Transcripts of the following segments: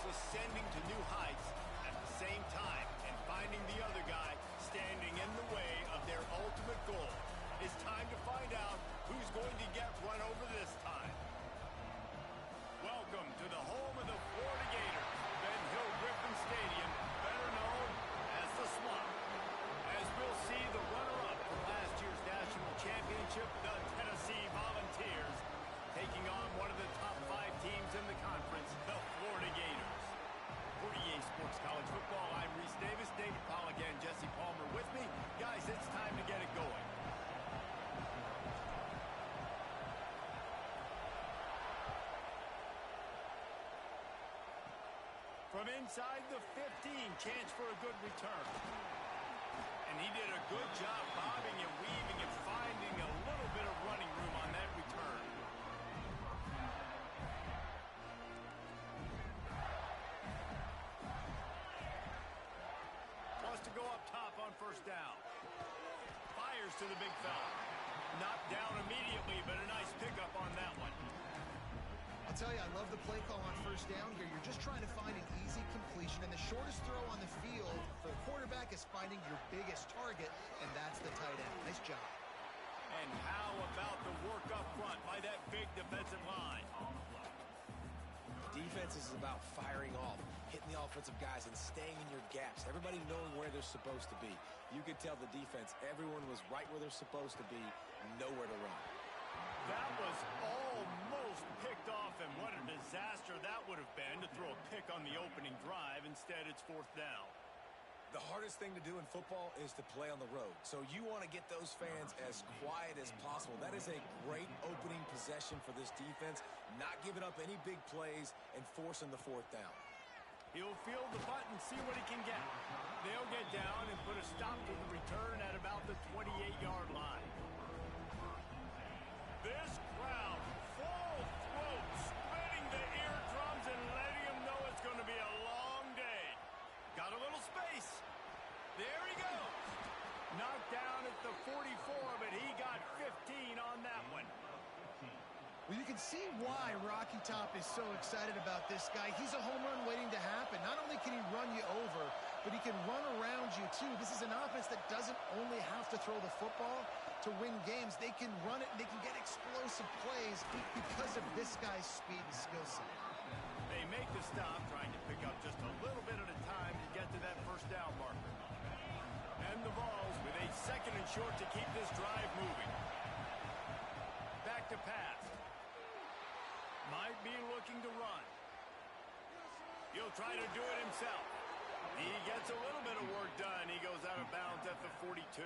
ascending to new heights at the same time and finding the other guy standing in the way of their ultimate goal. It's time to find out who's going to get run over this time. Welcome to the home of the Florida Gators, Ben Hill Griffin Stadium, better known as the Swamp. As we'll see the runner-up for last year's national championship, the Tennessee Volunteers, taking on one of the top 5 teams in the conference, the Florida Gators. For EA Sports College Football, I'm Reese Davis, David Pollack, and Jesse Palmer with me. Guys, it's time to get it going. From inside the 15, chance for a good return. And he did a good job bobbing and weaving and finding a little bit of running room on that return. Wants to go up top on first down. Fires to the big fella. Knocked down immediately, but a nice pickup on that one. I'll tell you, I love the play call on first down here. You're just trying to find an easy completion, and the shortest throw on the field for the quarterback is finding your biggest target, and that's the tight end. Nice job. And how about the work up front by that big defensive line? Defense is about firing off, hitting the offensive guys, and staying in your gaps. Everybody knowing where they're supposed to be. You could tell the defense, everyone was right where they're supposed to be, nowhere to run. That was almost picked off, and what a disaster that would have been to throw a pick on the opening drive. Instead, it's fourth down. The hardest thing to do in football is to play on the road. So you want to get those fans as quiet as possible. That is a great opening possession for this defense, not giving up any big plays and forcing the fourth down. He'll field the butt and see what he can get. They'll get down and put a stop to the return at about the 28-yard line. This crowd, full throat, splitting the eardrums and letting them know it's going to be a long day. Got a little space. There he goes. Knocked down at the 44, but he got 15 on that one. Well, you can see why Rocky Top is so excited about this guy. He's a home run waiting to happen. Not only can he run you over, but he can run around you too. This is an offense that doesn't only have to throw the football to win games. They can run it, and they can get explosive plays because of this guy's speed and skill set. They make the stop, trying to pick up just a little bit at a time to get to that first down marker. And the Vols with a second and short to keep this drive moving. Back to pass. Might be looking to run. He'll try to do it himself. He gets a little bit of work done. He goes out of bounds at the 42.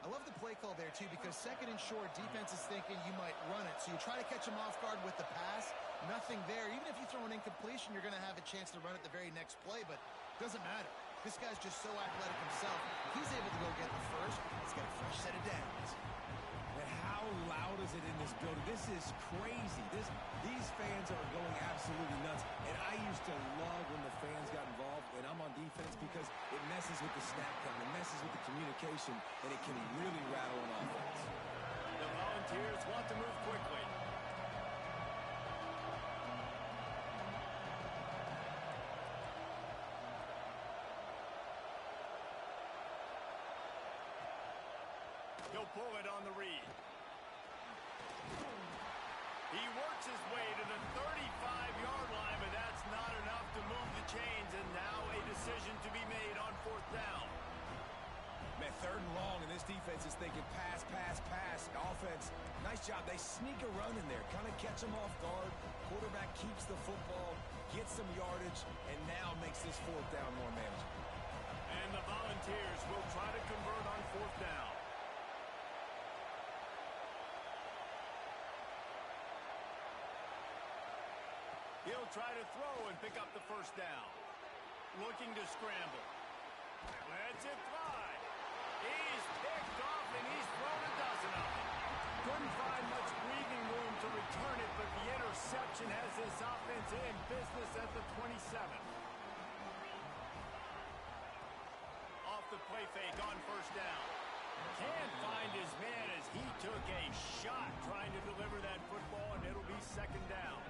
I love the play call there, too, because second and short, defense is thinking you might run it. So you try to catch him off guard with the pass. Nothing there. Even if you throw an incompletion, you're going to have a chance to run it the very next play, but it doesn't matter. This guy's just so athletic himself. He's able to go get the first. He's got a fresh set of downs. And how loud is it in this building? This is crazy. These fans are going absolutely nuts. And I used to love when the fans got involved, and I'm on defense, because it messes with the snap count, it messes with the communication, and it can really rattle an offense. The Volunteers want to move quickly. He'll pull it on the read. He works his way to the 35-yard line, but that's not enough to move the chains, and now a decision to be made on fourth down. Man, third and long, and this defense is thinking pass, pass, pass. Offense, nice job. They sneak a run in there, kind of catch them off guard. Quarterback keeps the football, gets some yardage, and now makes this fourth down more manageable. And the Volunteers will try to convert on fourth down. He'll try to throw and pick up the first down. Looking to scramble. Lets it fly. He's picked off, and he's thrown a dozen of them. Couldn't find much breathing room to return it, but the interception has this offense in business at the 27. Off the play fake on first down. Can't find his man as he took a shot trying to deliver that football, and it'll be second down.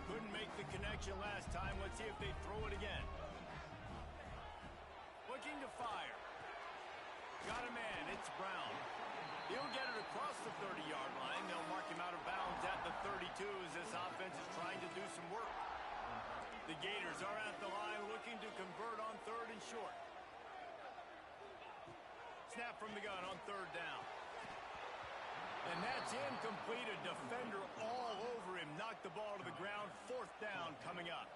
Couldn't make the connection last time. Let's see if they throw it again. Looking to fire. Got a man. It's Brown. He'll get it across the 30-yard line. They'll mark him out of bounds at the 32 as this offense is trying to do some work. The Gators are at the line looking to convert on 3rd and short. Snap from the gun on 3rd down. And that's incomplete. A defender all over him. Knocked the ball to the ground. 4th down coming up.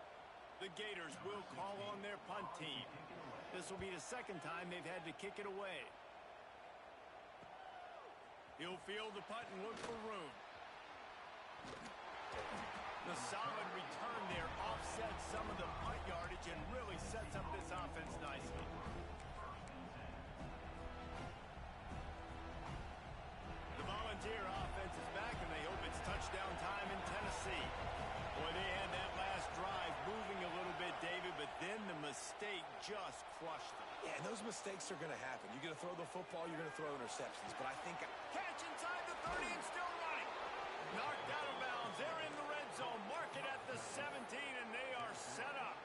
The Gators will call on their punt team. This will be the 2nd time they've had to kick it away. He'll field the punt and look for room. The solid return there offsets some of the punt yardage and really sets up this offense nicely. The Volunteer offense is back, and they hope it's touchdown time in Tennessee. Boy, they had that last drive moving a little bit, David, but then the mistake just crushed them. Yeah, and those mistakes are going to happen. You're going to throw the football, you're going to throw interceptions. But I think... Catch inside the 30 and still running. Knocked out of bounds. They're in the red zone. Mark it at the 17, and they are set up.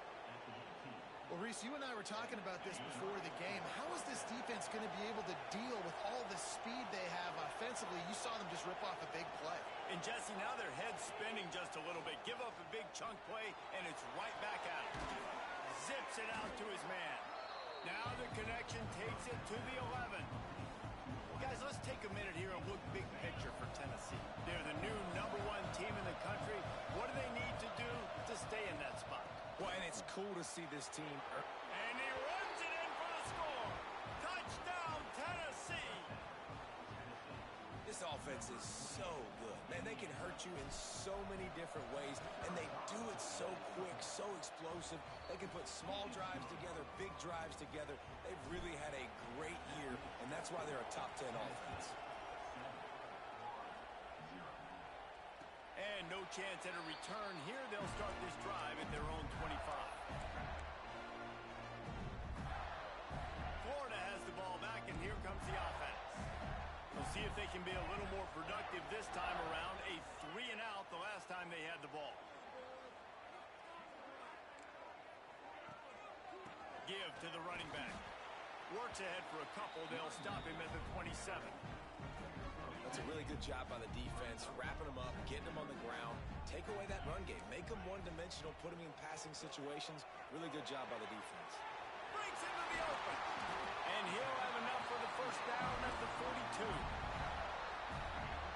Well, Reese, you and I were talking about this before the game. How is this defense going to be able to deal with all the speed they have offensively? You saw them just rip off a big play. And, Jesse, now their head's spinning just a little bit. Give up a big chunk play, and it's right back out. Zips it out to his man. Now the connection takes it to the 11. Guys, let's take a minute here and look big picture for Tennessee. They're the new #1 team in the country. What do they need to do to stay in that spot? Well, and it's cool to see this team... And he runs it in for the score. Touchdown, Tennessee. This offense is so good. Man, they can hurt you in so many different ways, and they do it so quick, so explosive. They can put small drives together, big drives together. They've really had a great year, and that's why they're a top 10 offense. And no chance at a return here. They'll start this drive at their own 25. Florida has the ball back, and here comes the offense. We'll see if they can be a little more productive this time around. A 3 and out the last time they had the ball. Give to the running back. Works ahead for a couple. They'll stop him at the 27. That's a really good job by the defense, wrapping them up, getting them on the ground. Take away that run game. Make them one-dimensional, put them in passing situations. Really good job by the defense. Breaks into the open. And he'll have enough for the 1st down at the 42.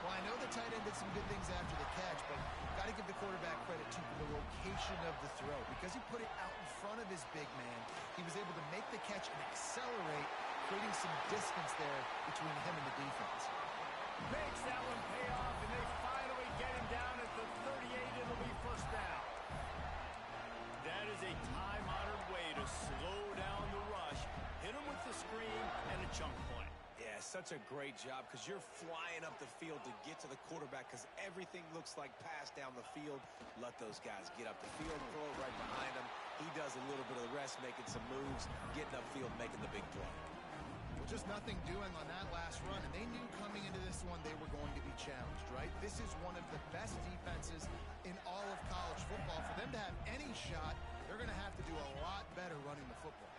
Well, I know the tight end did some good things after the catch, but got to give the quarterback credit to the location of the throw. Because he put it out in front of his big man, he was able to make the catch and accelerate, creating some distance there between him and the defense. Makes that one pay off, and they finally get him down at the 38. It'll be 1st down. That is a time-honored way to slow down the rush, hit him with the screen, and a chunk play. Yeah, such a great job because you're flying up the field to get to the quarterback because everything looks like pass down the field. Let those guys get up the field, throw it right behind him. He does a little bit of the rest, making some moves, getting upfield, making the big play. Well, just nothing doing on that last run, and they knew coming into this one they were going to be challenged, right? This is one of the best defenses in all of college football. For them to have any shot, they're going to have to do a lot better running the football.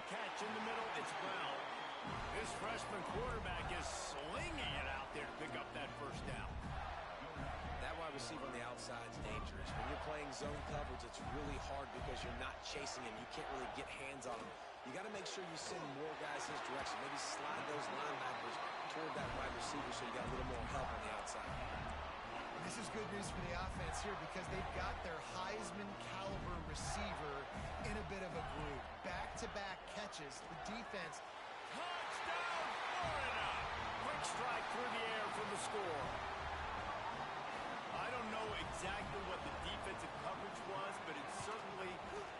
Catch in the middle, it's Brown. This freshman quarterback is slinging it out there to pick up that 1st down. That wide receiver on the outside is dangerous. When you're playing zone coverage, it's really hard because you're not chasing him. You can't really get hands on him. You got to make sure you send more guys his direction. Maybe slide those linebackers toward that wide receiver so you got a little more help on the outside. This is good news for the offense here because they've got their Heisman caliber receiver in a bit of a groove. Back-to-back catches. The defense. Touchdown, Florida! Quick strike through the air for the score. I don't know exactly what the defensive coverage was, but it certainly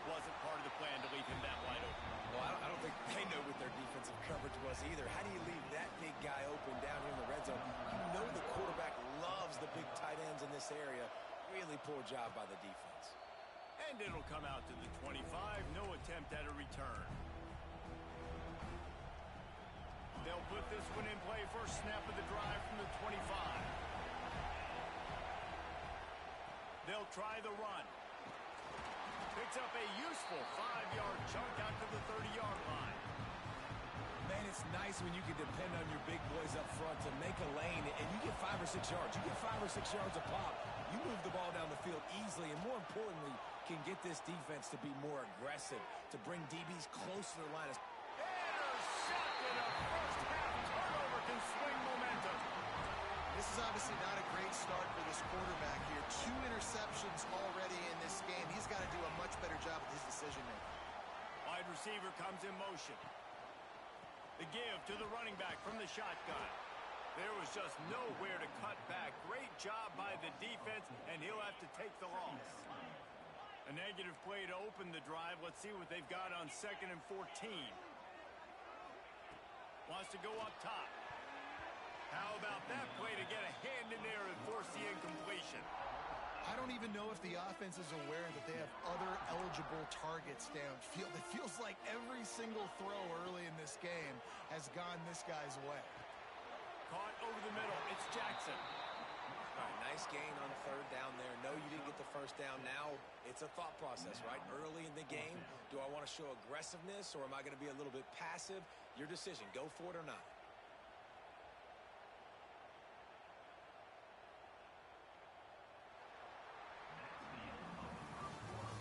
wasn't part of the plan to leave him that wide open. Well, I don't think they know what their defensive coverage was either. How do you leave that big guy open down here in the red zone? You know the quarterback loves the big tight ends in this area. Really poor job by the defense. And it'll come out to the 25. No attempt at a return. They'll put this one in play. First snap of the drive from the 25. They'll try the run. Picks up a useful 5-yard chunk out to the 30-yard line. Man, it's nice when you can depend on your big boys up front to make a lane, and you get 5 or 6 yards. You get 5 or 6 yards a pop. You move the ball down the field easily, and more importantly, can get this defense to be more aggressive, to bring DBs close to the line. Intercepted. A first-half turnover can swing momentum. This is obviously not a great start for this quarterback here. 2 interceptions already in this game. He's got to do a much better job with his decision-making. Wide receiver comes in motion. The give to the running back from the shotgun. There was just nowhere to cut back. Great job by the defense, and he'll have to take the loss. A negative play to open the drive. Let's see what they've got on 2nd and 14. Wants to go up top. How about that play to get a hand in there and force the incompletion? I don't even know if the offense is aware that they have other eligible targets downfield. It feels like every single throw early in this game has gone this guy's way. Caught over the middle. It's Jackson. All right, nice gain on 3rd down there. No, you didn't get the first down. Now it's a thought process, right? Early in the game, do I want to show aggressiveness or am I going to be a little bit passive? Your decision. Go for it or not.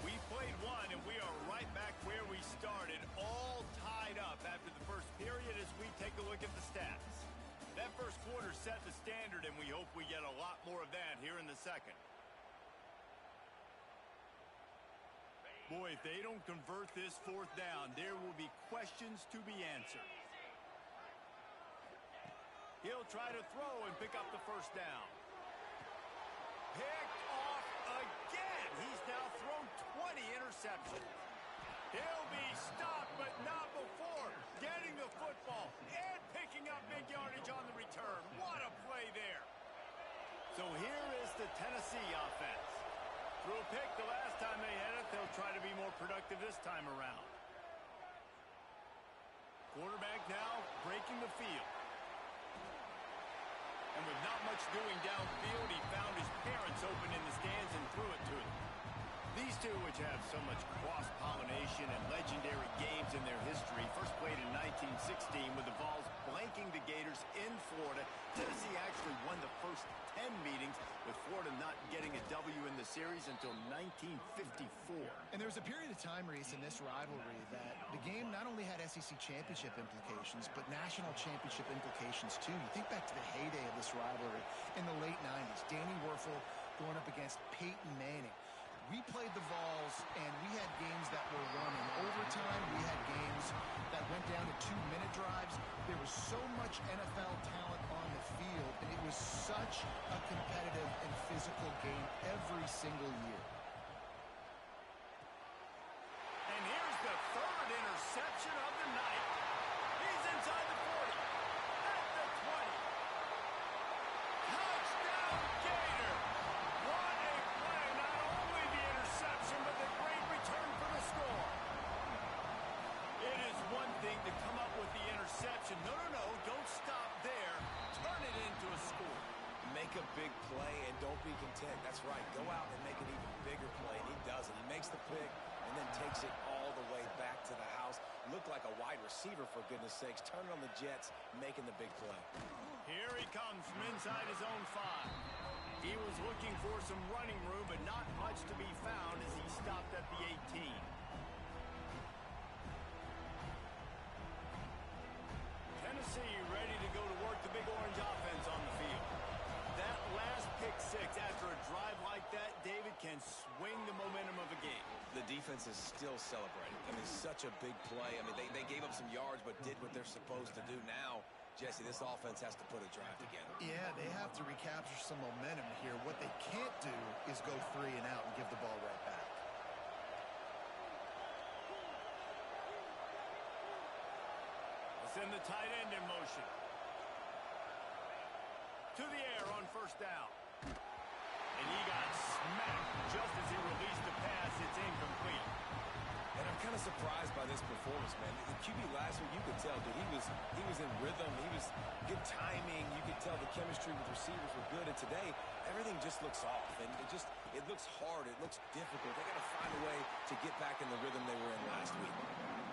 We played one, and we are right back where we started, all tied up after the first period as we take a look at the stats. That first quarter set the standard, and we hope we get a lot more of that here in the second. Boy, if they don't convert this 4th down, there will be questions to be answered. He'll try to throw and pick up the first down. Picked off again. He's now thrown 20 interceptions. He'll be stopped, but not before getting the football and picking up big yardage on the return. What a play there. So here is the Tennessee offense. Threw a pick the last time they had it. They'll try to be more productive this time around. Quarterback now breaking the field. And with not much doing downfield, he found his parents open in the stands and threw it to them. These two, which have so much cross-pollination and legendary games in their history, first played in 1916 with the Vols blanking the Gators in Florida. Tennessee actually won the first 10 meetings, with Florida not getting a W in the series until 1954. And there was a period of time, Reese, in this rivalry that the game not only had SEC championship implications, but national championship implications, too. You think back to the heyday of this rivalry in the late 90s. Danny Werfel going up against Peyton Manning. We played the Vols, and we had games that were won in overtime. We had games that went down to 2-minute drives. There was so much NFL talent on the field, and it was such a competitive and physical game every single year. And here's the 3rd interception of the night. He's inside the 40, at the 20. Touchdown, Gator! What a play! Not only the interception, but the great return for the score. It is one thing to come up with the interception. No, don't stop there. Turn it into a score. Make a big play and don't be content. That's right. Go out and make an even bigger play, and he does it. He makes the pick and then takes it all the way back to the house. Looked like a wide receiver, for goodness sakes. Turning on the Jets, making the big play. Here he comes from inside his own 5. He was looking for some running room, but not much to be found as he stopped at the 18. Tennessee ready to go to work the Big Orange offense on the field. That last pick 6 after a drive like that, David, can swing the momentum of a game. The defense is still celebrating. I mean, such a big play. I mean, they gave up some yards but did what they're supposed to do. Now, Jesse, this offense has to put a drive together. Yeah, they have to recapture some momentum here. What they can't do is go 3 and out and give the ball right back. Send the tight end in motion. To the air on 1st down. And he got smacked just as he released the pass. It's incomplete. And I'm kind of surprised by this performance, man. The QB last week, you could tell, dude, he was in rhythm. He was good timing. You could tell the chemistry with receivers were good. And today, everything just looks off. And it just It looks hard. It looks difficult. They got to find a way to get back in the rhythm they were in last week.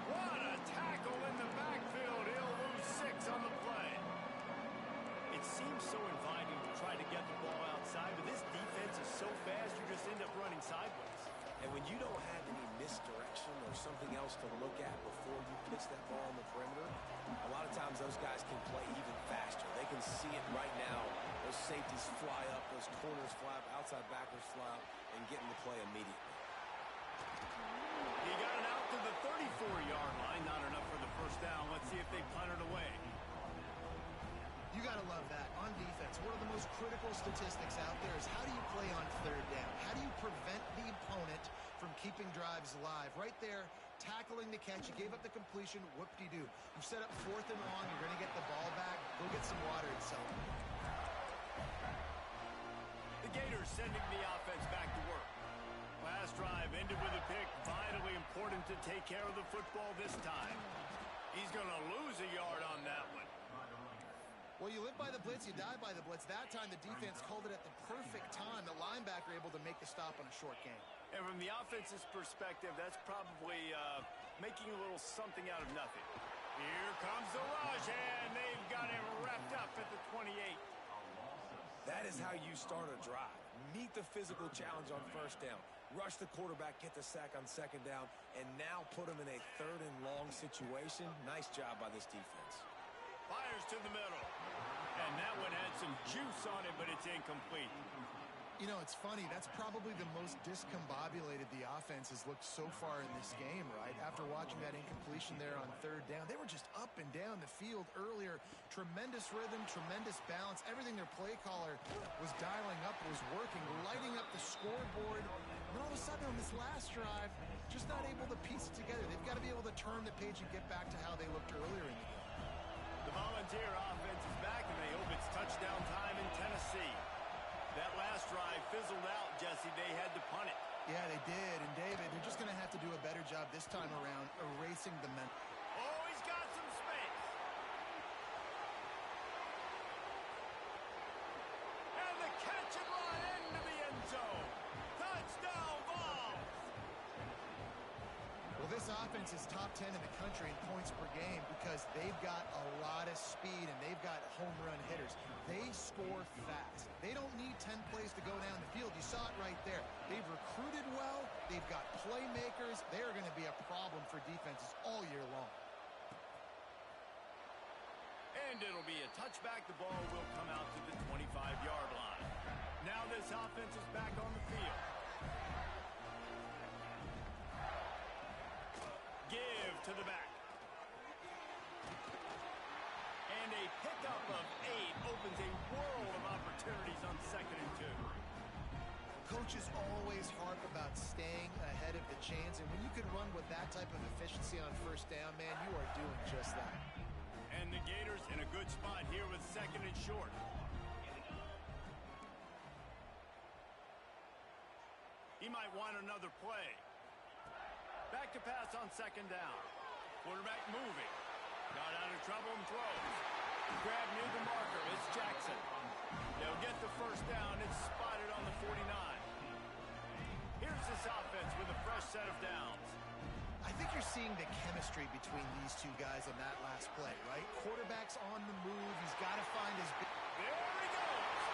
What a tackle in the backfield. He'll lose 6 on the play. It seems so inviting to try to get the ball outside, but this defense is so fast you just end up running sideways. And when you don't have any misdirection or something else to look at before you pitch that ball on the perimeter, a lot of times those guys can play even faster. They can see it right now. Those safeties fly up, those corners fly up, outside backers fly up, and get into play immediately. He got it out to the 34-yard line. Not enough for the first down. Let's see if they punt it away. You got to love that. On defense, one of the most critical statistics out there is how do you play on third down? How do you prevent the opponent from keeping drives alive? Right there, tackling the catch. You gave up the completion. Whoop-de-doo. You've set up 4th and long. You're going to get the ball back. Go get some water and sell it. The Gators sending the offense back to work. Last drive ended with a pick. Vitally important to take care of the football this time. He's going to lose a yard on that one. Well, you live by the blitz, you die by the blitz. That time, the defense called it at the perfect time. The linebacker able to make the stop on a short game. And from the offense's perspective, that's probably making a little something out of nothing. Here comes the rush, and they've got him wrapped up at the 28. That is how you start a drive. Meet the physical challenge on first down. Rush the quarterback, get the sack on second down, and now put him in a 3rd and long situation. Nice job by this defense. Fires to the middle. And that one had some juice on it, but it's incomplete. You know, it's funny. That's probably the most discombobulated the offense has looked so far in this game, right? After watching that incompletion there on 3rd down, they were just up and down the field earlier. Tremendous rhythm, tremendous balance. Everything their play caller was dialing up was working, lighting up the scoreboard. And all of a sudden on this last drive, just not able to piece it together. They've got to be able to turn the page and get back to how they looked earlier in the game. The Volunteer offense is back, and they hope it's touchdown time in Tennessee. That last drive fizzled out, Jesse. They had to punt it. Yeah, they did. And, David, they're just going to have to do a better job this time around erasing the men. Oh, he's got some space. And the catch and run into the end zone. Touchdown, Vols. Well, this offense is top 10 in the country in points per game because they've got a lot of speed and they've got home run hitters. They score fast. They don't need 10 plays to go down the field. You saw it right there. They've recruited well. They've got playmakers. They are going to be a problem for defenses all year long. And it'll be a touchback. The ball will come out to the 25-yard line. Now this offense is back on the field. Give to the back. And a pickup of 8 opens a world of opportunities on 2nd and 2. Coaches always harp about staying ahead of the chains, and when you can run with that type of efficiency on first down, man, you are doing just that. And the Gators in a good spot here with 2nd and short. He might want another play. Back to pass on 2nd down. Quarterback moving. Got out of trouble and throws. Grab near the marker. It's Jackson. They'll get the first down. It's spotted on the 49. Here's this offense with a fresh set of downs. I think you're seeing the chemistry between these two guys on that last play, right? Quarterback's on the move. He's got to find his... There he goes.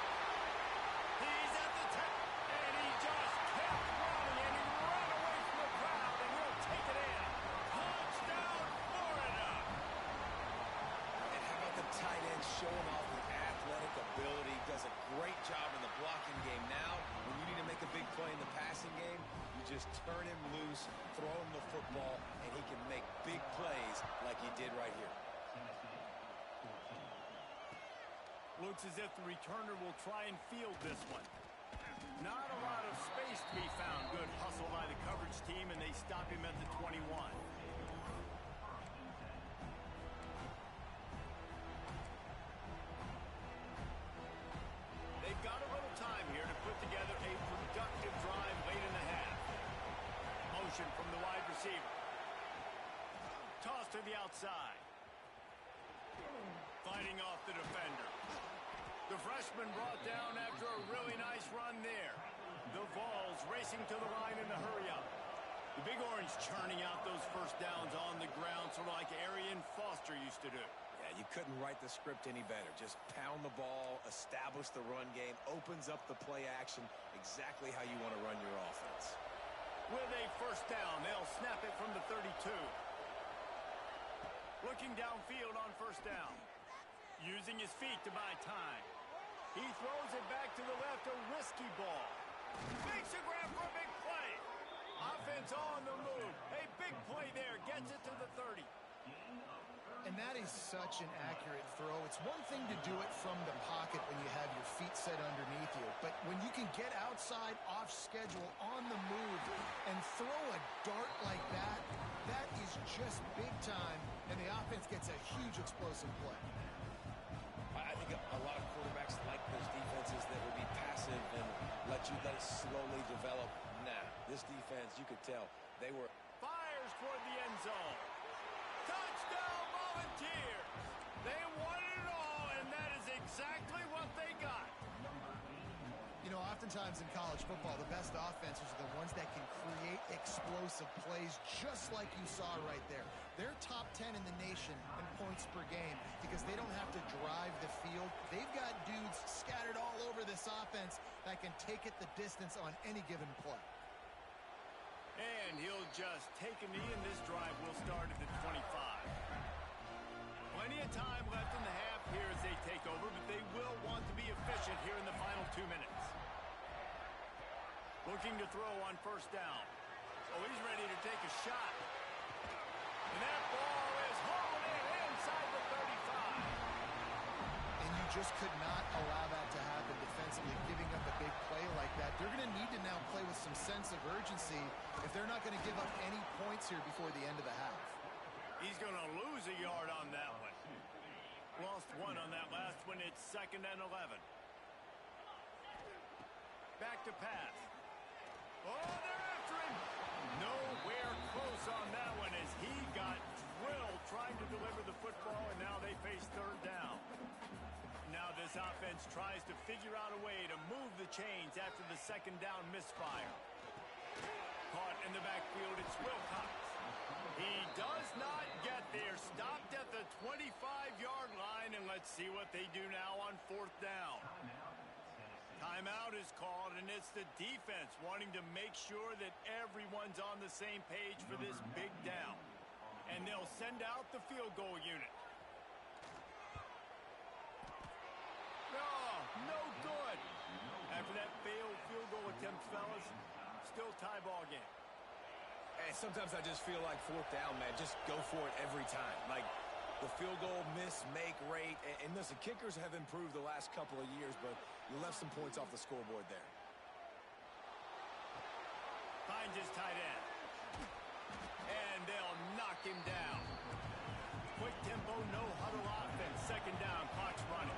He's at the 10. And he just kept running, and he ran away from the crowd, and he'll take it in. Touchdown, Florida. And how about the tight end showing off the athletic ability? Does a great job in the blocking game. Now, when you need to make a big play in the passing game, you just turn him loose, throw him the football, and he can make big plays like he did right here. Looks as if the returner will try and field this one. Not a lot of space to be found. Good hustle by the coverage team, and they stop him at the 21. They've got a little time here to put together a productive drive late in the half. Motion from the wide receiver. Toss to the outside. Fighting off the defender. The freshman brought down after a really nice run there. The Vols racing to the line in the hurry-up. The Big Orange churning out those first downs on the ground, sort of like Arian Foster used to do. Yeah, you couldn't write the script any better. Just pound the ball, establish the run game, opens up the play action, exactly how you want to run your offense. With a first down, they'll snap it from the 32. Looking downfield on first down. Using his feet to buy time. He throws it back to the left, a risky ball. Makes a grab for a big play. Offense on the move. A big play there. Gets it to the 30. And that is such an accurate throw. It's one thing to do it from the pocket when you have your feet set underneath you. But when you can get outside, off schedule, on the move, and throw a dart like that, that is just big time. And the offense gets a huge explosive play. I think a lot of quarterbacks like those defenses that would be passive and let it slowly develop. Nah, this defense, you could tell, they were... Fires toward the end zone. Touchdown, Volunteers! They won it all, and that is exactly what they got. You know, oftentimes in college football, the best offenses are the ones that can create explosive plays, just like you saw right there. They're top 10 in the nation in points per game because they don't have to drive the field. They've got dudes scattered all over this offense that can take it the distance on any given play. And he'll just take a knee, and this drive will start at the 25. Plenty of time left in the half here as they take over, but they will want to be efficient here in the final 2 minutes. Looking to throw on first down. Oh, he's ready to take a shot. And that ball is hauled in inside the 35. And you just could not allow that to happen defensively, giving up a big play like that. They're going to need to now play with some sense of urgency if they're not going to give up any points here before the end of the half. He's going to lose a yard on that one. Lost one on that last one. It's 2nd and 11. Back to pass. Oh, they're after him. Nowhere close on that one as he got drilled trying to deliver the football, and now they face third down. Now this offense tries to figure out a way to move the chains after the second down misfire. Caught in the backfield, it's Wilcox. He does not get there. Stopped at the 25-yard line, and let's see what they do now on fourth down. Timeout is called, and it's the defense wanting to make sure that everyone's on the same page for this big down. And they'll send out the field goal unit. Oh, no good. After that failed field goal attempt, fellas, still tie ball game. And sometimes I just feel like fourth down, man, just go for it every time. Like the field goal miss-make rate. And listen, kickers have improved the last couple of years, but you left some points off the scoreboard there. Finds his tight end. And they'll knock him down. Quick tempo, no huddle offense. Second down, clock's running.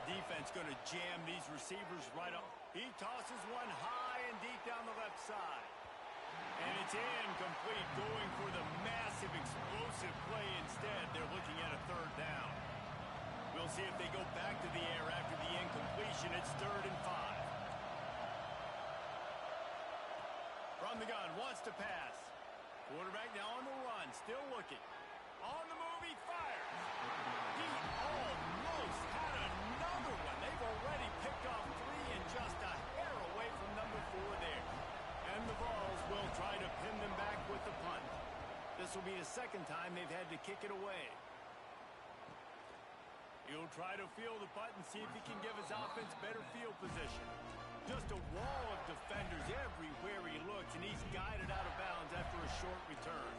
Defense going to jam these receivers right up. He tosses one high and deep down the left side. And it's incomplete, going for the massive explosive play instead. They're looking at a third down. We'll see if they go back to the air after the incompletion. It's 3rd and 5. From the gun, wants to pass. Quarterback now on the run, still looking. On the move, he fires. He almost had another one. They've already picked off 3 and just a hair away from number 4 there. And the Vols will try to pin them back with the punt. This will be the second time they've had to kick it away. He'll try to field the punt and see if he can give his offense better field position. Just a wall of defenders everywhere he looks, and he's guided out of bounds after a short return.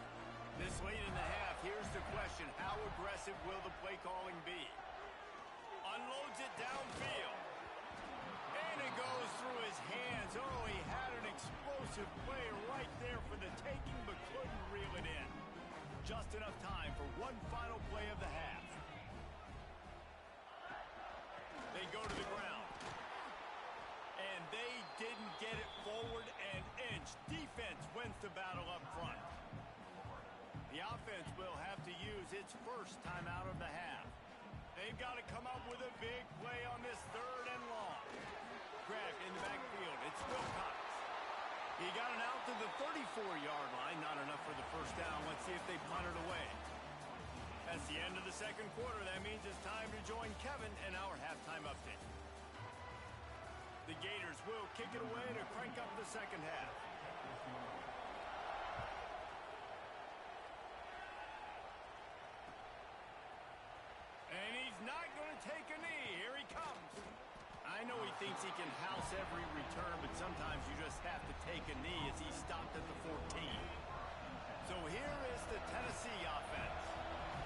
This late in the half, here's the question. How aggressive will the play calling be? Unloads it downfield. And it goes through his hands. Oh, he had an explosive play right there for the taking, but couldn't reel it in. Just enough time for one final play of the half. They go to the ground. And they didn't get it forward an inch. Defense wins the battle up front. The offense will have to use its first timeout of the half. They've got to come up with a big play on this 3rd and long. Grabbed in the backfield. It's Wilcox. He got it out to the 34-yard line. Not enough for the first down. Let's see if they punt it away. That's the end of the 2nd quarter. That means it's time to join Kevin in our halftime update. The Gators will kick it away to crank up the 2nd half. And he's not going to take a knee. Here he comes. I know he thinks he can house every return, but sometimes you just have to take a knee as he stopped at the 14. So here is the Tennessee offense.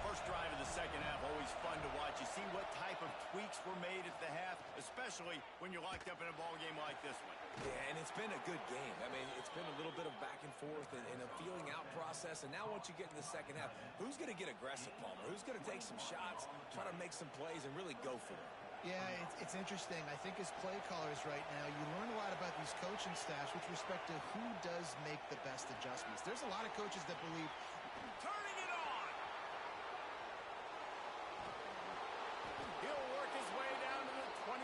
First drive of the 2nd half, always fun to watch. You see what type of tweaks were made at the half, especially when you're locked up in a ball game like this one. Yeah, and it's been a good game. I mean, it's been a little bit of back and forth and a feeling out process. And now once you get in the 2nd half, who's going to get aggressive, Palmer? Who's going to take some shots, try to make some plays, and really go for it? Yeah, it's interesting. I think as play callers right now, you learn a lot about these coaching staffs with respect to who does make the best adjustments. There's a lot of coaches that believe turning it on. He'll work his way down to the 28.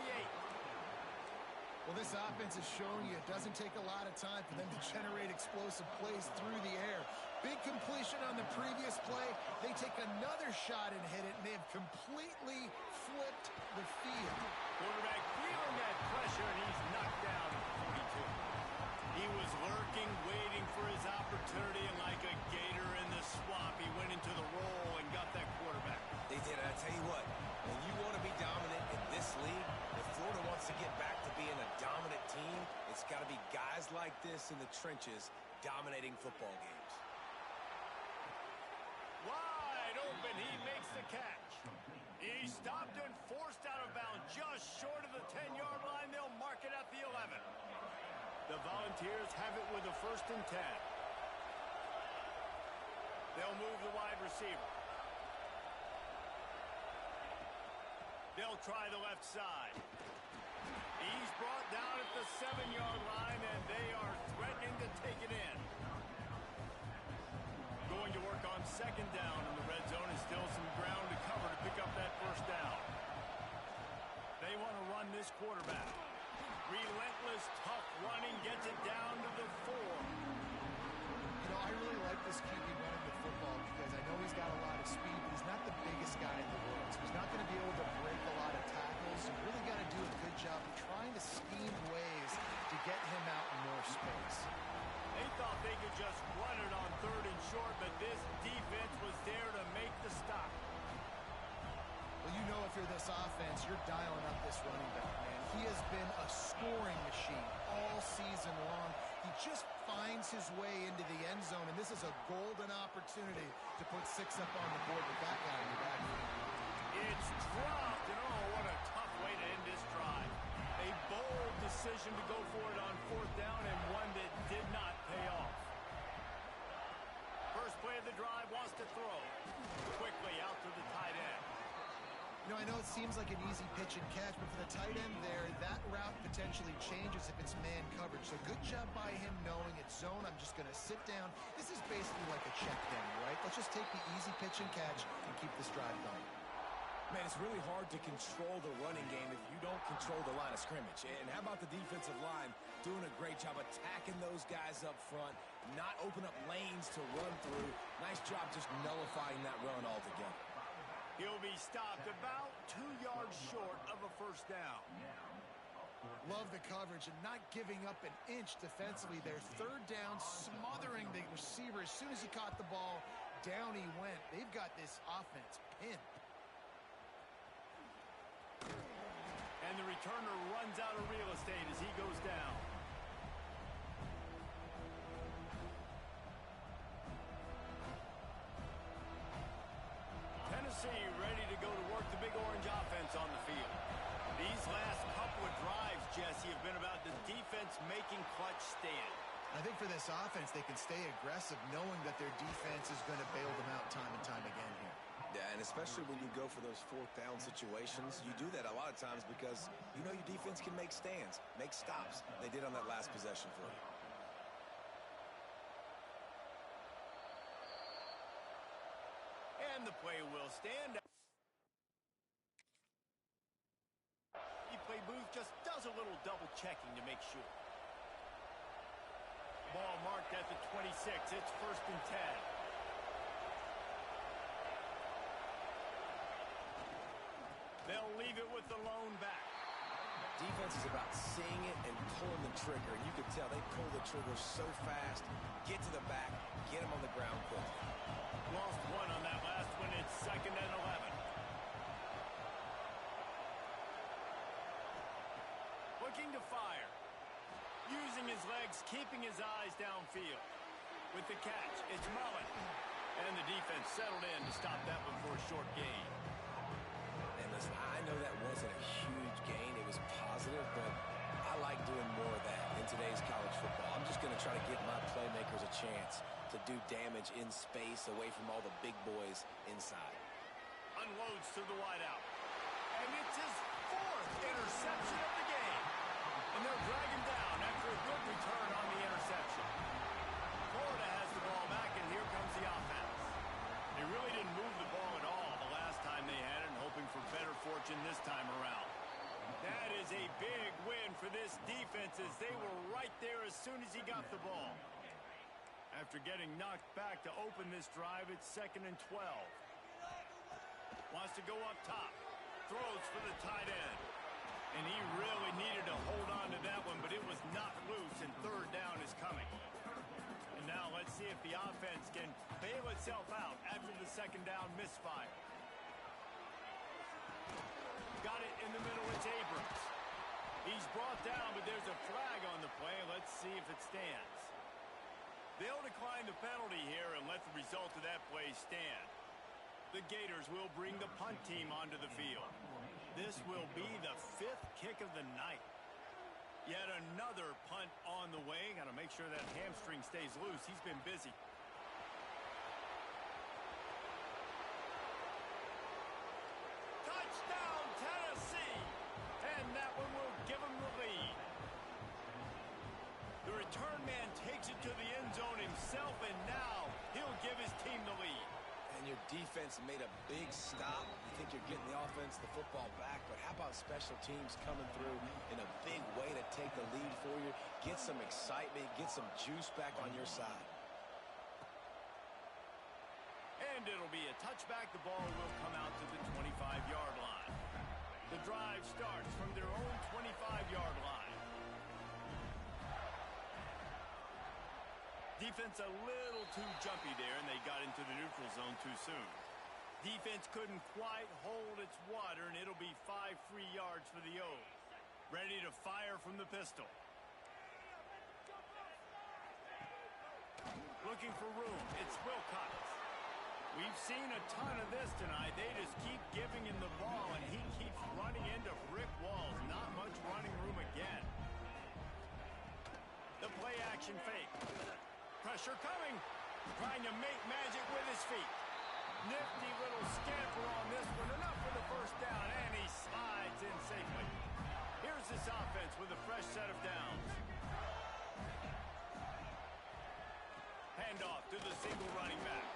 Well, this offense is showing you it doesn't take a lot of time for them to generate explosive plays through the air. Big completion on the previous play. They take another shot and hit it, and they have completely flipped the field. Quarterback feeling that pressure, and he's knocked down at 42. He was lurking, waiting for his opportunity, and like a gator in the swamp, he went into the roll and got that quarterback. They did, and I tell you what, when you want to be dominant in this league, if Florida wants to get back to being a dominant team, it's got to be guys like this in the trenches dominating football games. Wide open, he makes the catch. He stopped and forced out of bounds just short of the 10-yard line. They'll mark it at the 11. The Volunteers have it with a 1st and 10. They'll move the wide receiver. They'll try the left side. He's brought down at the 7-yard line, and they are threatening to take it in. Going to work on 2nd down in the red zone, and still some ground to cover to pick up that 1st down. They want to run this quarterback. Relentless, tough running, gets it down to the 4. You know, I really like this QB running the football because I know he's got a lot of speed, but he's not the biggest guy in the world. So he's not going to be able to break a lot of tackles. So really got to do a good job of trying to scheme ways to get him out in more space. They thought they could just run it on 3rd and short, but this defense was there to make the stop. Well, you know if you're this offense, you're dialing up this running back, man. He has been a scoring machine all season long. He just finds his way into the end zone, and this is a golden opportunity to put 6 up on the board with that guy in your back. It's dropped, and oh, what a tough way to end this drive. A bold decision to go for it on 4th down, and one that did not pay off. First play of the drive, wants to throw. Quickly out to the tight end. You know, I know it seems like an easy pitch and catch, but for the tight end there, that route potentially changes if it's man coverage. So good job by him knowing it's zone. I'm just going to sit down. This is basically like a check down, right? Let's just take the easy pitch and catch and keep this drive going. Man, it's really hard to control the running game if you don't control the line of scrimmage. And how about the defensive line doing a great job attacking those guys up front, not open up lanes to run through. Nice job just nullifying that run altogether. He'll be stopped about 2 yards short of a 1st down. Love the coverage and not giving up an inch defensively there. 3rd down, smothering the receiver. As soon as he caught the ball, down he went. They've got this offense pinned. And the returner runs out of real estate as he goes down. Tennessee ready to go to work the Big Orange offense on the field. These last couple of drives, Jesse, have been about the defense making clutch stand. I think for this offense, they can stay aggressive knowing that their defense is going to bail them out time and time again here. Yeah, and especially when you go for those 4th down situations, you do that a lot of times because you know your defense can make stands, make stops. They did on that last possession for you. And the play will stand. just does a little double checking to make sure. Ball marked at the 26. It's 1st and 10. They'll leave it with the lone back. Defense is about seeing it and pulling the trigger. And you can tell they pull the trigger so fast, get to the back, get him on the ground quickly. Lost one on that last one. It's 2nd and 11. Looking to fire. Using his legs, keeping his eyes downfield. With the catch, it's Mullen. And the defense settled in to stop that one for a short gain. And listen, I know that wasn't a huge gain. It was positive, but I like doing more of that in today's college football. I'm just going to try to give my playmakers a chance to do damage in space away from all the big boys inside. Unloads to the wideout. And it's his 4th interception of the game. And they'll drag him down after a good return on the interception. Florida has the ball back, and here comes the offense. They really didn't move the ball at all the last time they had it, and hoping for better fortune this time around. That is a big win for this defense, as they were right there as soon as he got the ball. After getting knocked back to open this drive, it's 2nd and 12. Wants to go up top. Throws for the tight end. And he really needed to hold on to that one, but it was knocked loose, and 3rd down is coming. And now let's see if the offense can bail itself out after the 2nd down misfire. Got it in the middle. It's Abrams. He's brought down, but there's a flag on the play. Let's see if it stands. They'll decline the penalty here and let the result of that play stand. The Gators will bring the punt team onto the field. This will be the 5th kick of the night. Yet another punt on the way. Got to make sure that hamstring stays loose. He's been busy. Touchdown, Tennessee! And that one will give him the lead. The return man takes it to the end zone himself, and now he'll give his team the lead. And your defense made a big stop. You think you're getting the offense, the football back, but how about special teams coming through in a big way to take the lead for you, get some excitement, get some juice back on your side. And it'll be a touchback. The ball will come out to the 25-yard line. The drive starts from their own 25-yard line. Defense a little too jumpy there, and they got into the neutral zone too soon. Defense couldn't quite hold its water, and it'll be 5 free yards for the O's. Ready to fire from the pistol. Looking for room. It's Wilcox. We've seen a ton of this tonight. They just keep giving him the ball, and he keeps running into brick walls. Not much running room again. The play-action fake. Pressure coming. Trying to make magic with his feet. Nifty little scamper on this one. Enough for the 1st down, and he slides in safely. Here's this offense with a fresh set of downs. Handoff to the single running back.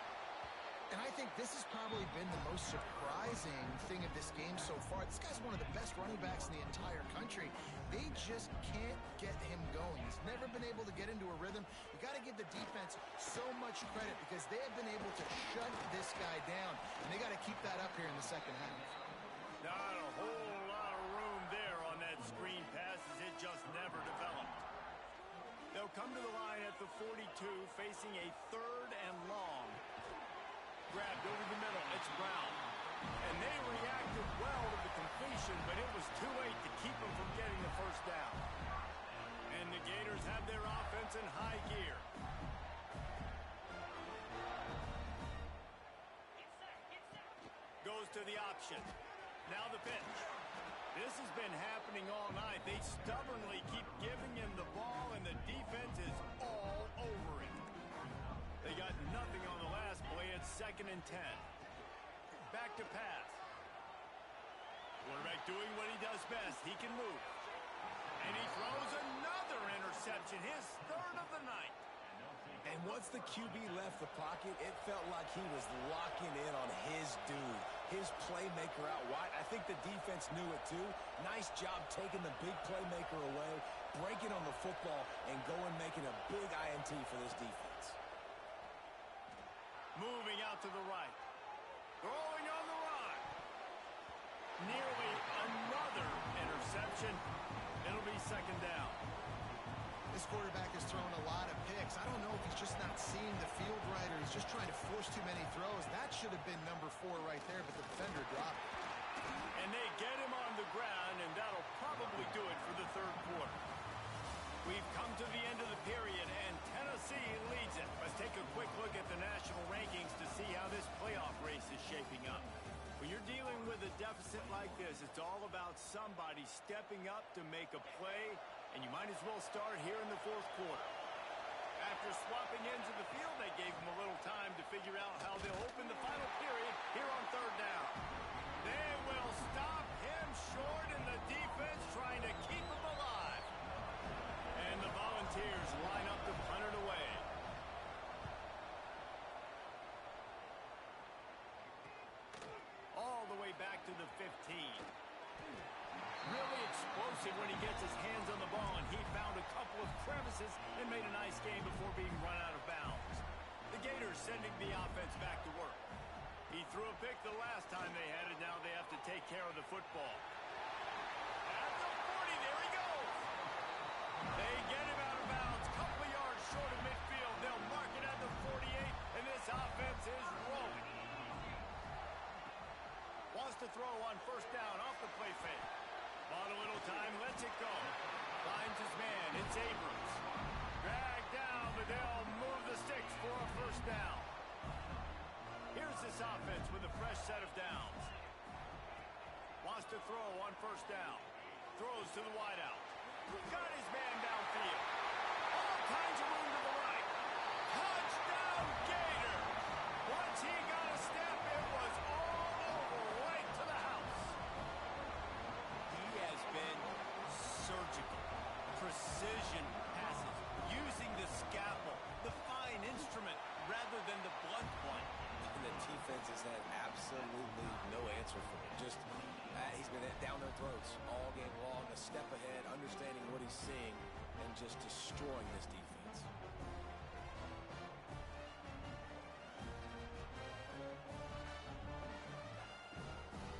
And I think this has probably been the most surprising thing of this game so far. This guy's one of the best running backs in the entire country. They just can't get him going. He's never been able to get into a rhythm. You got to give the defense so much credit because they have been able to shut this guy down. And they got to keep that up here in the 2nd half. Not a whole lot of room there on that screen pass as it just never developed. They'll come to the line at the 42, facing a 3rd and long. Grabbed over the middle. It's Brown. And they reacted well to the completion, but it was too late to keep them from getting the 1st down. And the Gators have their offense in high gear. Goes to the option. Now the pitch. This has been happening all night. They stubbornly keep giving him the ball, and the defense is all over it. They got nothing on the last play. It's 2nd and 10. Back to pass. Quarterback doing what he does best. He can move. And he throws another interception, his 3rd of the night. And once the QB left the pocket, it felt like he was locking in on his dude. his playmaker out wide. I think the defense knew it too. Nice job taking the big playmaker away, breaking on the football, and going making a big INT for this defense. Moving out to the right. Throwing on the run. Nearly another interception. It'll be second down. This quarterback has thrown a lot of picks. I don't know if he's just not seeing the field right or he's just trying to force too many throws. That should have been number 4 right there, but the defender dropped it. And they get him on the ground, and that'll probably do it for the third quarter. We've come to the end of the period, and Tennessee leads it. Let's take a quick look at the national rankings to see how this playoff race is shaping up. When you're dealing with a deficit like this, it's all about somebody stepping up to make a play, and you might as well start here in the fourth quarter. After swapping ends of the field, they gave him a little time to figure out how they'll open the final period here on third down. They will stop him short, and the defense trying to keep him alive. And the Volunteers line up to punt it away. All the way back to the 15. Really explosive when he gets his hands on the ball, and he found a couple of crevices and made a nice game before being run out of bounds. The Gators sending the offense back to work. He threw a pick the last time they had it. Now they have to take care of the football. At the 40, there he goes. They get him out of bounds, a couple of yards short of midfield. They'll mark it at the 48, and this offense is rolling. Wants to throw on first down off the play fake. Bought a little time, lets it go. Finds his man, it's Abrams. Dragged down, but they'll move the sticks for a first down. Here's this offense with a fresh set of downs. Wants to throw on first down. Throws to the wideout. Got his man downfield. All kinds of room to the right. Touchdown, Gator! Once he got a step, it was all over, right to the house. He has been surgical. Precision passes. Using the scalpel, the fine instrument, rather than the blunt one. And the defense has had absolutely no answer for him. Just, he's been down their throats all game long, a step ahead, understanding what he's seeing, and just destroying this defense.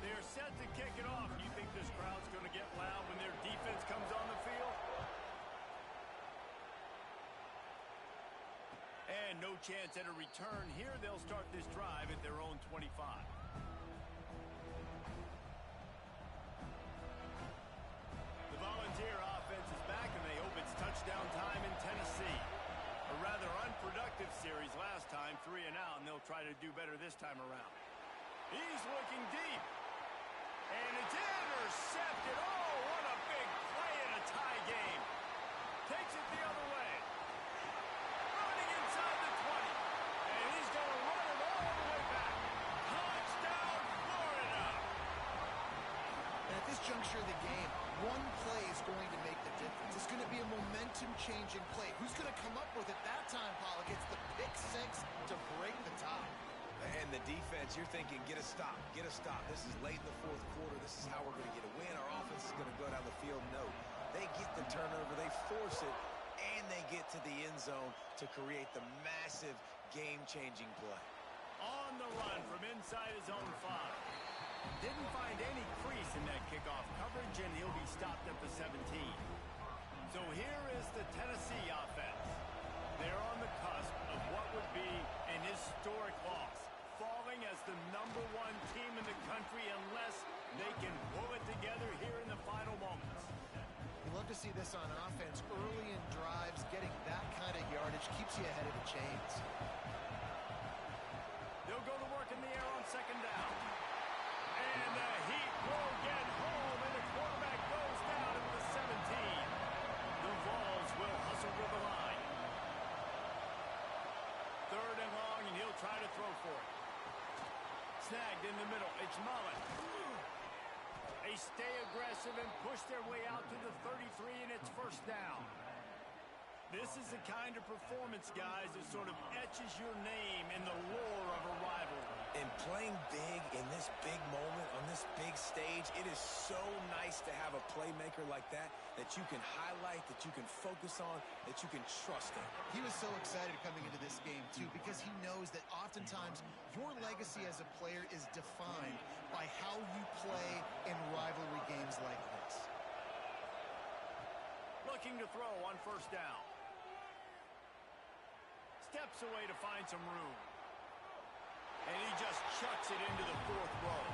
They're set to kick it off. You think this crowd's going to get loud when their defense comes on the field? And no chance at a return here. They'll start this drive at their own 25. The Volunteer offense is back, and they hope it's touchdown time in Tennessee. A rather unproductive series last time, 3 and out, and they'll try to do better this time around. He's looking deep. And it's intercepted. Oh, what a big play in a tie game. Takes it the other way. Running inside the 20. And he's going to run it all the way back. Touchdown, Florida. And at this juncture of the game, one play is going to make the difference. It's going to be a momentum-changing play. Who's going to come up with it that time, Pollock? It's the pick six to break the tie. And the defense, you're thinking, get a stop, get a stop. This is late in the fourth quarter. This is how we're going to get a win. Our offense is going to go down the field. No, they get the turnover, they force it, and they get to the end zone to create the massive game-changing play. On the run from inside his own 5. Didn't find any crease in that kickoff coverage, and he'll be stopped at the 17. So here is the Tennessee offense. They're on the cusp of what would be an historic loss, falling as the #1 team in the country unless they can pull it together here in the final moments. You love to see this on offense. Early in drives, getting that kind of yardage keeps you ahead of the chains. They'll go to work in the air on second down. And the Heat will get home, and the quarterback goes down at the 17. The Vols will hustle to the line. Third and long, and he'll try to throw for it. Snagged in the middle. It's Mullen. They stay aggressive and push their way out to the 33, and it's first down. This is the kind of performance, guys, that sort of etches your name in the lore of a rivalry. And playing big in this big moment, on this big stage, it is so nice to have a playmaker like that you can highlight, that you can focus on, that you can trust in. He was so excited coming into this game, too, because he knows that oftentimes your legacy as a player is defined by how you play in rivalry games like this. Looking to throw on first down. Steps away to find some room. And he just chucks it into the fourth row.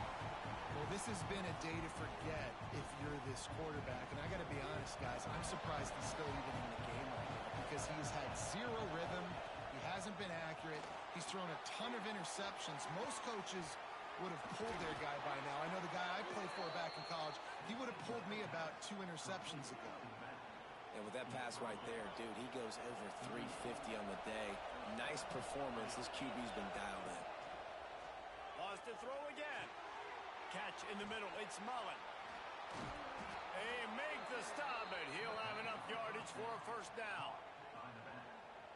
Well, this has been a day to forget if you're this quarterback. And I got to be honest, guys, I'm surprised he's still even in the game right now because he's had zero rhythm. He hasn't been accurate. He's thrown a ton of interceptions. Most coaches would have pulled their guy by now. I know the guy I played for back in college, he would have pulled me about 2 interceptions ago. And with that pass right there, dude, he goes over 350 on the day. Nice performance. This QB's been dialed in. Lost to throw again. Catch in the middle. It's Mullen. They make the stop, but he'll have enough yardage for a first down.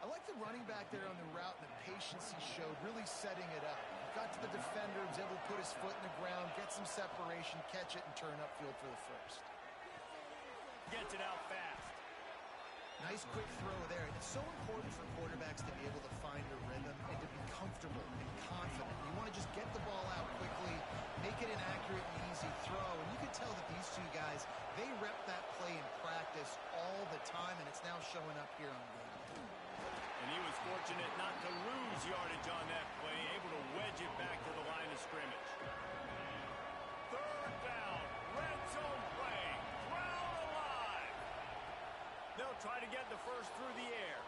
I like the running back there on the route and the patience he showed, really setting it up. Got to the defender, was able to put his foot in the ground, get some separation, catch it, and turn upfield for the first. Gets it out fast. Nice quick throw there. And it's so important for quarterbacks to be able to find a rhythm and to be comfortable and confident. You want to just get the ball out quickly, make it an accurate and easy throw. And you can tell that these two guys, they rep that play in practice all the time, and it's now showing up here on game. And he was fortunate not to lose yardage on that play, able to wedge it back to the line of scrimmage. Third down, red zone play, crowd alive. They'll try to get the first through the air.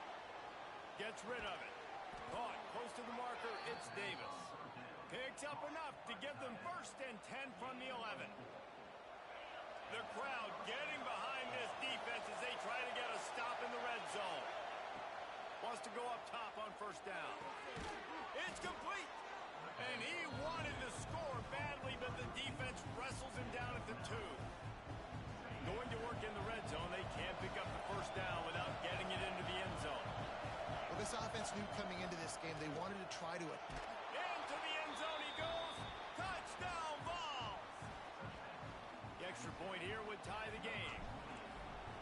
Gets rid of it. Caught close to the marker, it's Davis. Picks up enough to give them first and 10 from the 11. The crowd getting behind this defense as they try to get a stop in the red zone. Wants to go up top on first down. It's complete. And he wanted to score badly, but the defense wrestles him down at the 2. Going to work in the red zone. They can't pick up the first down without getting it into the end zone. Well, this offense knew coming into this game they wanted to try to it. Into the end zone he goes. Touchdown Vols. The extra point here would tie the game.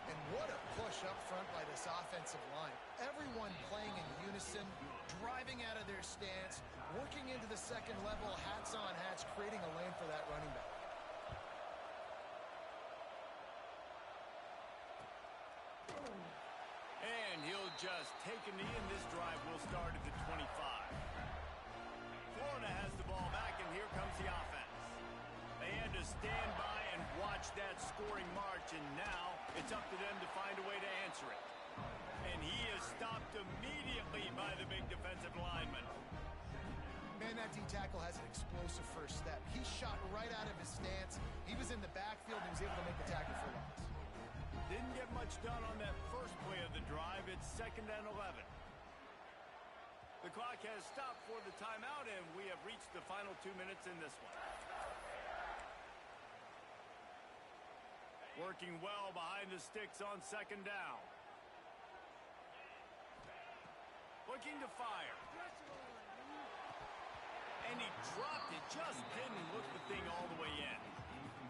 And what a push up front by this offensive line. Everyone playing in unison, driving out of their stance, working into the second level, hats on hats, creating a lane for that running back. And he'll just take a knee, and this drive will start at the 25. Florida has the ball back, and here comes the offense. They had to stand by and watch that scoring march, and now it's up to them to find a way to answer it. And he is stopped immediately by the big defensive lineman. Man, that D-tackle has an explosive first step. He shot right out of his stance. He was in the backfield and he was able to make the tackle for loss. Didn't get much done on that first play of the drive. It's 2nd and 11. The clock has stopped for the timeout, and we have reached the final 2 minutes in this one. Working well behind the sticks on 2nd down. Looking to fire. And he dropped it. Just didn't look the thing all the way in.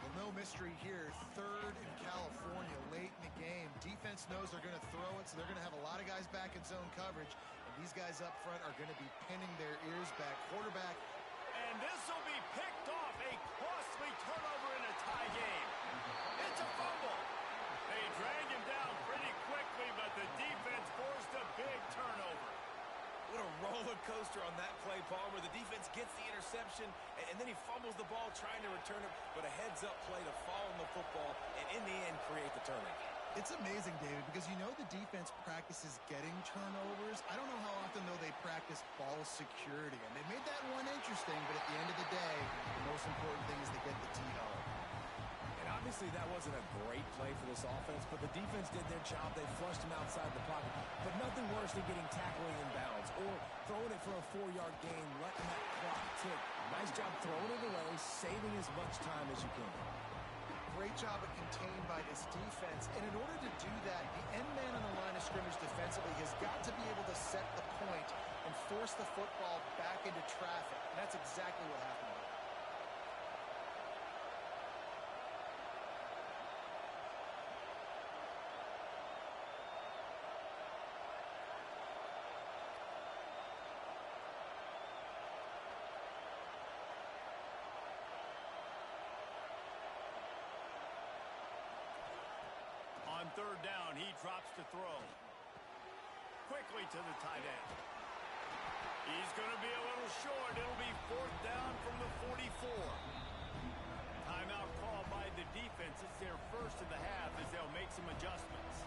Well, no mystery here. 3rd in California late in the game. Defense knows they're going to throw it, so they're going to have a lot of guys back in zone coverage. And these guys up front are going to be pinning their ears back. Quarterback. And this will be picked off. A costly turnover in a tie game. It's a fumble. They drag him down pretty quickly, but the defense forced a big turnover. What a roller coaster on that play, Palmer. The defense gets the interception, and then he fumbles the ball trying to return it, but a heads-up play to fall on the football, and in the end, create the turnover. It's amazing, David, because you know the defense practices getting turnovers. I don't know how often, though, they practice ball security. And they made that one interesting, but at the end of the day, the most important thing is to get the TO. And obviously that wasn't a great play for this offense, but the defense did their job. They flushed him outside the pocket. But nothing worse than getting tackled in bounds or throwing it for a 4-yard gain, letting that clock tick. Nice job throwing it away, saving as much time as you can. Great job at contained by this defense. And in order to do that, the end man on the line of scrimmage defensively has You've got to be able to set the point and force the football back into traffic. And that's exactly what happened there. On third down, he drops to throw. Quickly to the tight end. He's going to be a little short. It'll be fourth down from the 44. Timeout called by the defense. It's their first of the half as they'll make some adjustments.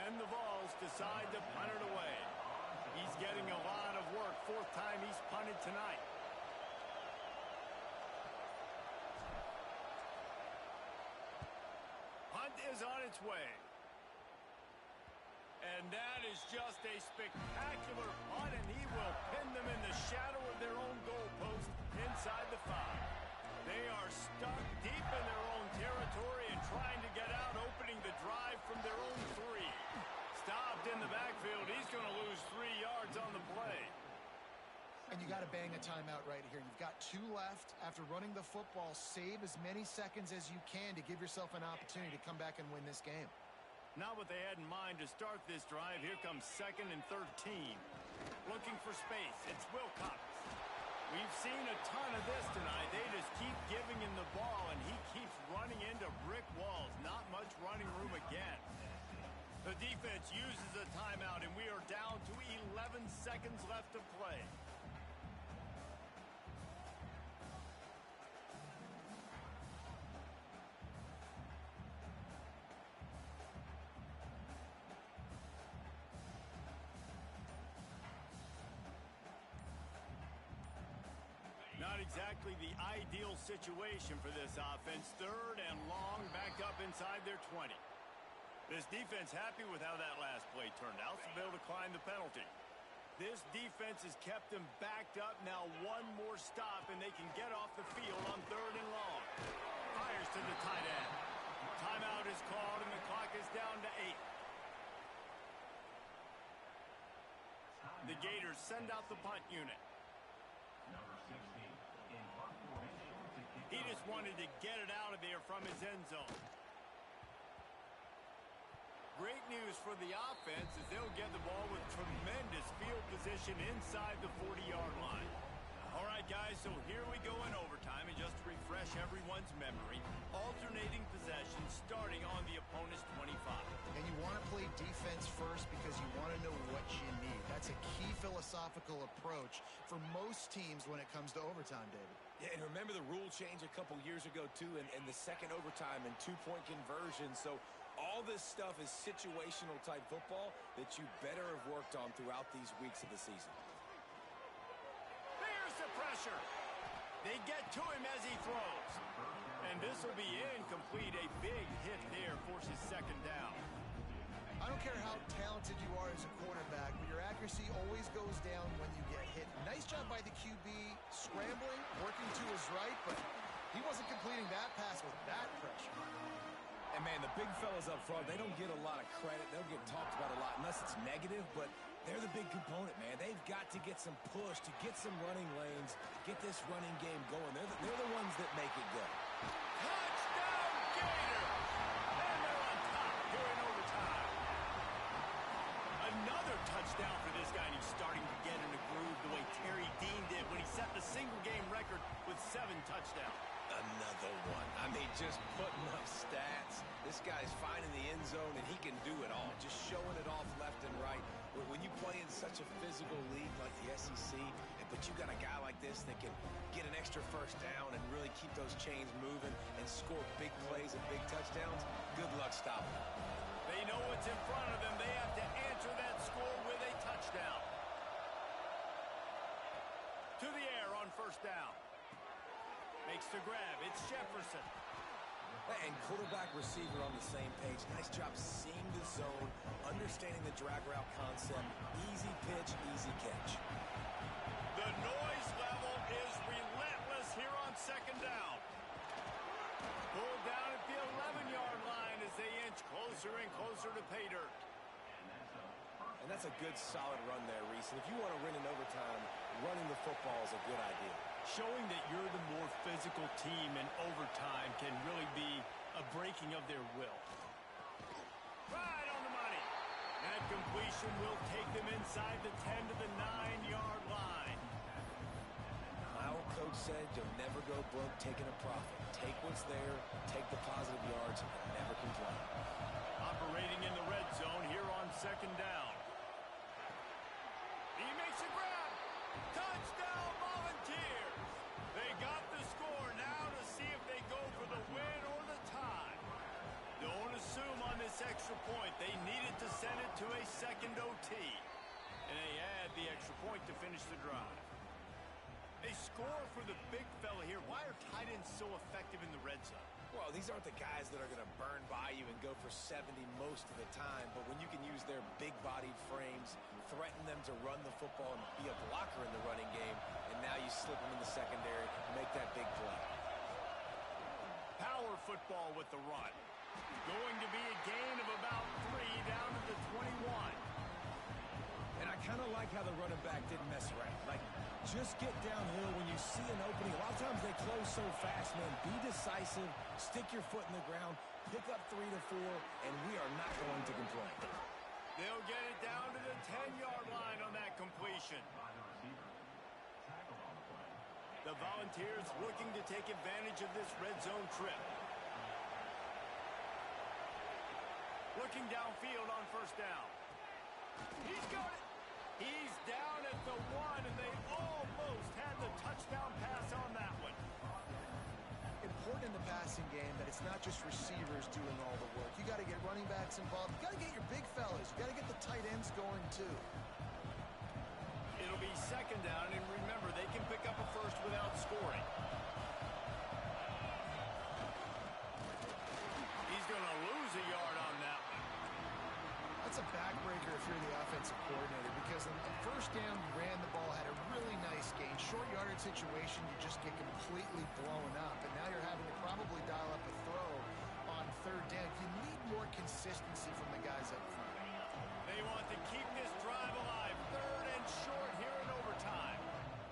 And the Vols decide to punt it away. He's getting a lot of work. Fourth time he's punted tonight. Punt is on its way. And that is just a spectacular punt, and he will pin them in the shadow of their own goalpost inside the 5. They are stuck deep in their own territory and trying to get out, opening the drive from their own 3. Stopped in the backfield. He's going to lose 3 yards on the play. And you got to bang a timeout right here. You've got 2 left. After running the football, save as many seconds as you can to give yourself an opportunity to come back and win this game. Not what they had in mind to start this drive. Here comes 2nd and 13. Looking for space. It's Wilcox. We've seen a ton of this tonight. They just keep giving him the ball, and he keeps running into brick walls. Not much running room again. The defense uses a timeout, and we are down to 11 seconds left to play. Not exactly the ideal situation for this offense. 3rd and long, back up inside their 20. This defense happy with how that last play turned out, so they'll decline the penalty. This defense has kept them backed up. Now 1 more stop, and they can get off the field on 3rd and long. Fires to the tight end. Timeout is called, and the clock is down to 8. The Gators send out the punt unit. He just wanted to get it out of there from his end zone. Great news for the offense as they'll get the ball with tremendous field position inside the 40-yard line. All right, guys, so here we go in overtime, and just to refresh everyone's memory, alternating possessions starting on the opponent's 25. And you want to play defense first because you want to know what you need. That's a key philosophical approach for most teams when it comes to overtime, David. Yeah, and remember the rule change a couple years ago, too, and the second overtime and 2-point conversion. So all this stuff is situational type football that you better have worked on throughout these weeks of the season. There's the pressure. They get to him as he throws. And this will be incomplete. A big hit there forces 2nd down. I don't care how talented you are as a quarterback, but your accuracy always goes down when you get hit. Nice job by the QB scrambling, working to his right, but he wasn't completing that pass with that pressure. And, man, the big fellas up front, they don't get a lot of credit. They'll get talked about a lot unless it's negative, but they're the big component, man. They've got to get some push, to get some running lanes, get this running game going. They're the ones that make it go. Touchdown, Gator! And they're on top here in overtime. Another touchdown for this guy, and he's starting to get in a groove the way Terry Dean did when he set the single-game record with 7 touchdowns. Another one. I mean, just putting up stats. This guy's finding the end zone, and he can do it all. Just showing it off left and right. When you play in such a physical league like the SEC, but you got a guy like this that can get an extra first down and really keep those chains moving and score big plays and big touchdowns, good luck stopping them. They know what's in front of them. They have to answer that score with a touchdown. To the air on 1st down. Makes the grab. It's Jefferson. And quarterback receiver on the same page. Nice job seeing the zone, understanding the drag route concept. Easy pitch, easy catch. The noise level is relentless closer and closer to pay dirt. And that's a good, solid run there, Reese. And if you want to win in overtime, running the football is a good idea. Showing that you're the more physical team in overtime can really be a breaking of their will. Right on the money. That completion will take them inside the 10 to the 9-yard line. My old coach said you'll never go broke taking a profit. Take what's there, take the positive yards, and never complain. Operating in the red zone here on second down. He makes a grab. Touchdown, Volunteers. They got the score now to see if they go for the win or the tie. Don't assume on this extra point. They needed to send it to a second OT. And they add the extra point to finish the drive. A score for the big fella here. Why are tight ends so effective in the red zone? Well, these aren't the guys that are going to burn by you and go for 70 most of the time, but when you can use their big-bodied frames, threaten them to run the football and be a blocker in the running game, and now you slip them in the secondary, make that big play. Power football with the run. Going to be a gain of about 3 down to the 21. And I kind of like how the running back didn't mess around. Like, just get downhill when you see an opening. A lot of times they close so fast, man. Be decisive, stick your foot in the ground, pick up 3 to 4, and we are not going to complain. They'll get it down to the 10-yard line on that completion. The Volunteers looking to take advantage of this red zone trip. Looking downfield on first down. He's got it. He's down at the 1, and they almost had the touchdown pass on that one. Important in the passing game that it's not just receivers doing all the work. You got to get running backs involved. You got to get your big fellas. You got to get the tight ends going too. It'll be second down, and remember, they can pick up a first without scoring. He's going to lose a yard on that one. That's a backbreaker if you're the offensive coordinator, because on first down, you ran the ball, had a really nice gain. Short yardage situation, you just get completely blown up, and now you're having to probably dial up a throw on third down. You need more consistency from the guys up front. They want to keep this drive alive. Third and short here in overtime.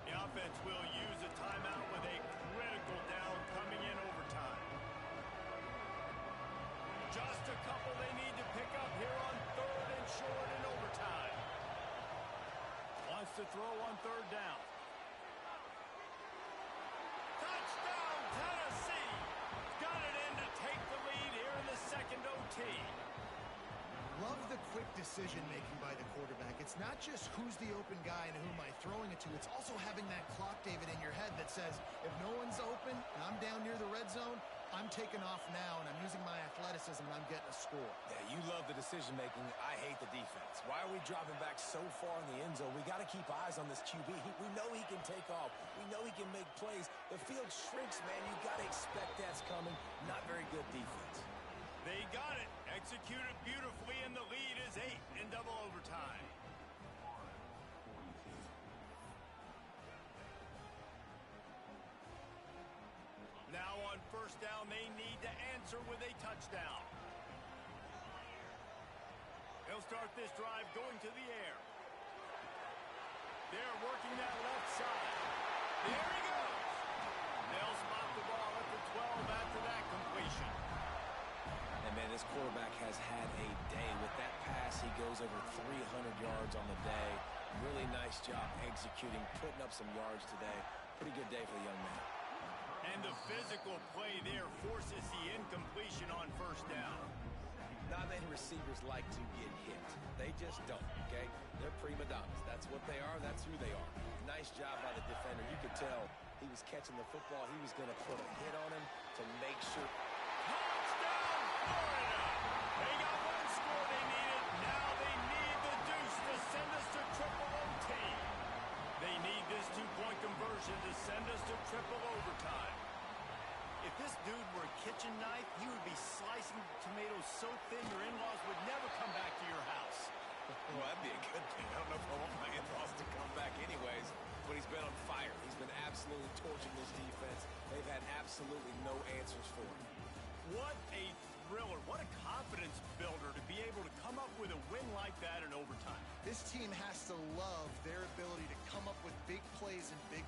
The offense will use a timeout with a critical down coming in overtime. Just a couple they need to pick up here on third and short in overtime. Wants to throw on third down. Touchdown, Tennessee! Got it in to take the lead here in the second OT. Love the quick decision-making by the quarterback. It's not just who's the open guy and who am I throwing it to. It's also having that clock, David, in your head that says, if no one's open and I'm down near the red zone, I'm taking off now, and I'm using my athleticism, and I'm getting a score. Yeah, you love the decision-making. I hate the defense. Why are we dropping back so far in the end zone? We got to keep eyes on this QB. We know he can take off. We know he can make plays. The field shrinks, man. You got to expect that's coming. Not very good defense. They got it. Executed beautifully, and the lead is 8 in double overtime. Now on first down, they need to answer with a touchdown. They'll start this drive going to the air. They're working that left side. There he goes. They'll spot the ball at the 12 after that completion. And, man, this quarterback has had a day. With that pass, he goes over 300 yards on the day. Really nice job executing, putting up some yards today. Pretty good day for the young man. And the physical play there forces the incompletion on first down. Not many receivers like to get hit. They just don't, okay? They're prima donnas. That's what they are. That's who they are. Nice job by the defender. You could tell he was catching the football. He was going to put a hit on him to make sure. Touchdown, Florida! They got one score they needed. Now they need the deuce to send us to triple OT. They need this two-point conversion to send us to triple overtime. If this dude were a kitchen knife, he would be slicing tomatoes so thin your in-laws would never come back to your house. Well, that'd be a good thing. I don't know if I want my in-laws to come back anyways, but he's been on fire. He's been absolutely torching this defense. They've had absolutely no answers for him. What a thriller. What a confidence builder to be able to come up with a win like that in overtime. This team has to love their ability to come up with big plays in big